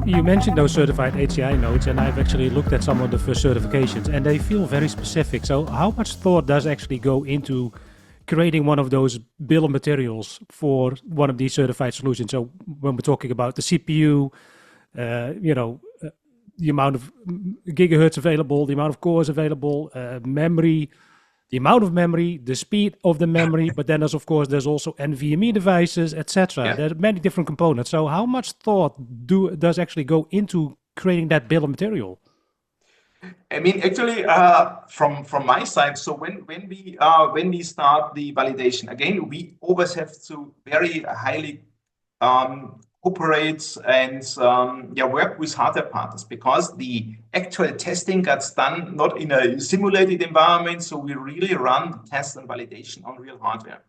You mentioned those certified HCI nodes, and I've actually looked at some of the first certifications, and they feel very specific. So how much thought does actually go into creating one of those bill of materials for one of these certified solutions? So when we're talking about the CPU, the amount of gigahertz available, the amount of cores available, memory, the amount of memory, the speed of the memory, but then there's also NVMe devices, etc. Yeah. There are many different components. So how much thought does actually go into creating that bill of material? I mean, actually, from my side, so when we start the validation, again, we always have to very highly cooperate and work with hardware partners, because the actual testing gets done not in a simulated environment. So we really run the test and validation on real hardware.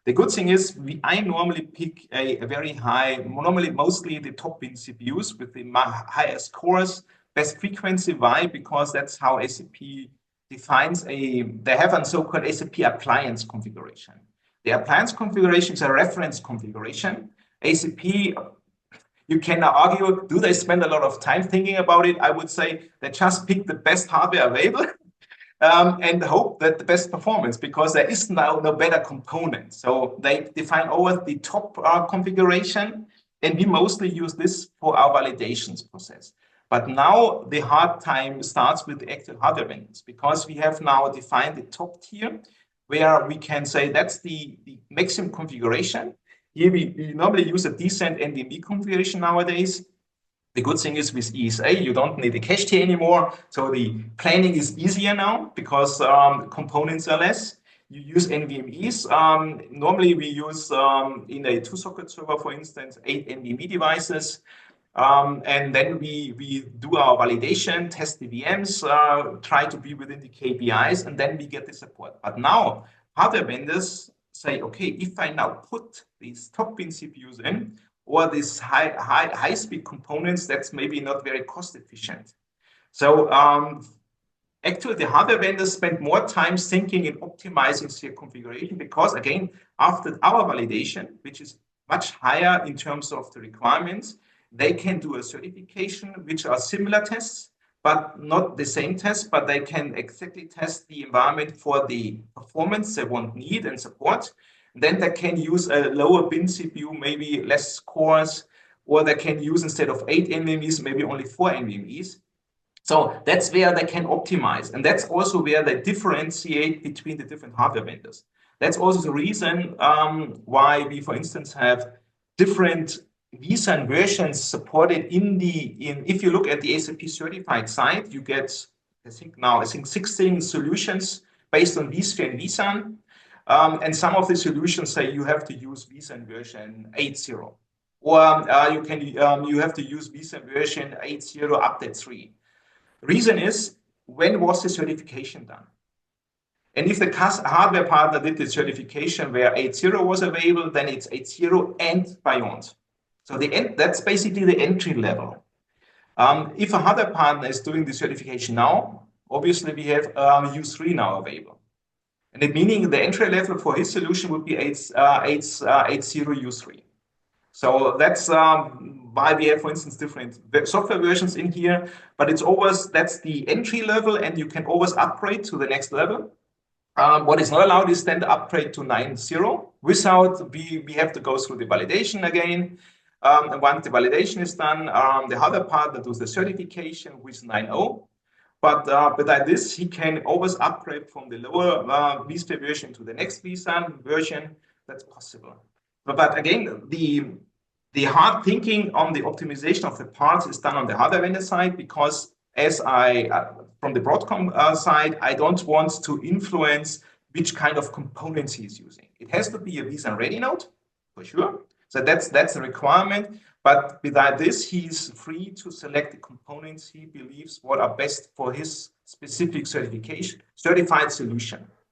The good thing is I normally pick a very high, mostly the top bin CPUs with the highest cores, best frequency. Why? Because that's how SAP defines they have a so-called SAP appliance configuration. The appliance configuration is a reference configuration. SAP, you can argue, do they spend a lot of time thinking about it? I would say they just pick the best hardware available and hope that the best performance, because there is now no better component. So they define always the top configuration, and we mostly use this for our validations process. But now the hard time starts with the actual hardware vendors, because we have now defined the top tier, where we can say that's the maximum configuration. Here we normally use a decent NVMe configuration nowadays. The good thing is with ESA, you don't need a cache tier anymore. So the planning is easier now, because components are less. You use NVMEs. Normally we use in a 2-socket server, for instance, 8 NVMe devices. And then we do our validation, test the VMs, try to be within the KPIs, and then we get the support. But now hardware vendors say, okay, if I now put these top bin CPUs in, or these high-speed components, that's maybe not very cost efficient. So actually, the hardware vendors spend more time thinking and optimizing their configuration, because again, after our validation, which is much higher in terms of the requirements, they can do a certification, which are similar tests, but not the same tests, but they can exactly test the environment for the performance they need and support. Then they can use a lower bin CPU, maybe less cores, or they can use, instead of 8 NVMEs, maybe only 4 NVMEs. So that's where they can optimize. And that's also where they differentiate between the different hardware vendors. That's also the reason why we, for instance, have different vSAN versions supported if you look at the SAP certified side, you get, I think 16 solutions based on vSphere and vSAN. And some of the solutions say you have to use vSAN version 8.0, or you have to use vSAN version 8.0 update 3. Reason is, when was the certification done? And if the hardware partner did the certification where 8.0 was available, then it's 8.0 and beyond. So that's basically the entry level. If a hardware partner is doing the certification now, obviously we have U3 now available. And the meaning the entry level for his solution would be 8.0 U3. So that's why we have, for instance, different software versions in here, but that's the entry level, and you can always upgrade to the next level. What is not allowed is then the upgrade to 9.0 without we have to go through the validation again. And once the validation is done, the hardware partner does the certification with 9.0. But without this, he can always upgrade from the lower vSphere version to the next vSAN version. That's possible. But again, the hard thinking on the optimization of the parts is done on the hardware vendor side, because from the Broadcom side, I don't want to influence which kind of components he's using. It has to be a vSAN ready node, for sure. So that's a requirement. But without this, he's free to select the components he believes what are best for his specific certified solution.